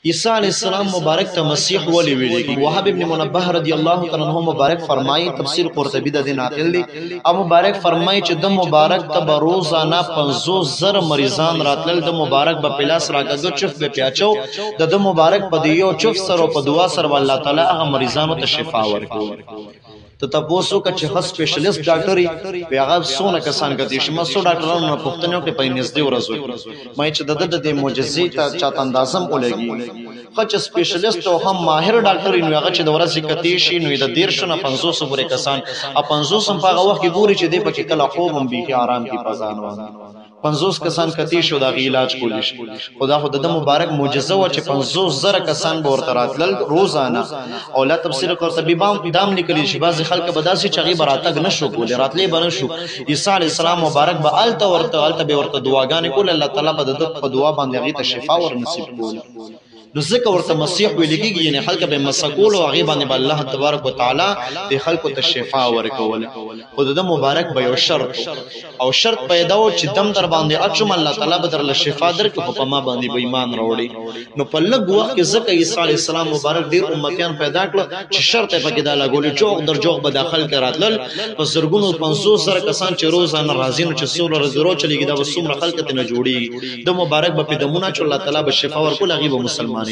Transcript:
عیسی علیہ السلام مبارک ته مسیح ولی ویل کی وهب ابن منبه رضی الله تعالی عنہ مبارک فرمایي تفسیر قرطبی د دین ناقل دی او مبارک فرمایي چې د مبارک ته روزانه 500,000 مریضان راتلل د مبارک په پلاس راګو چف به پیاچو د مبارک په دیو چف سره په دعا سره الله تعالی هغه مریضانو ته شفا ورکوي ته تاسو که چې خاص سپیشلیست ډاکټري پیغام سونه کسان کدي چې مسو ډاکټرانو په پښتنو کې په نږدې ورځو مې چې د معجزې ته چاته اندازم ولګي خو چې سپیشلیست او هم ماهر ډاکټر نو هغه چې د ورځې کتی شي نو د 150 نه 500 پورې کسان ا 500 په هغه وخت کې ګوري چې د پکې کله خوب هم به آرام کې پزانو 500 کسان کتی شو دا علاج کولی شي خدا خود د مبارک معجزه و چې 500,000 کسان به ورته راتلل روزانه او لا تفسیر قرطبی دام لیکلی شي بعض خلک به داسې چغي براتګ نشو کول راتلې بنه شو عیسی علی السلام مبارک به الته ورته دعاګانې کول الله تعالی به د دعا باندې غي ته شفا ور نصیب کول نو ځکه ورته مسیح ویل کېږي یعنی خلک به مسکول او هغه باندې الله تبارک وتعالى د خلکو ته شفا ورکول خو د مبارک به یو شرط او شرط پیدا و چې دم در باندې اچم الله تعالی به درله شفا درکړي په ما باندې به ایمان راوړي نو په لږ وخت کې ځکه عیسی علی السلام مبارک ډیر امتیان پیدا کړ چې شرط یې پکې دا لګولې چوک در جوق به داخل کې راتلل په زرګونو 500 کسان چې روزانه راځي نو چې سور زرو چلیږي دا وسوم خلک ته نه جوړي د مبارک به په دمونه چې الله تعالی به شفا ورکول هغه به مسلمان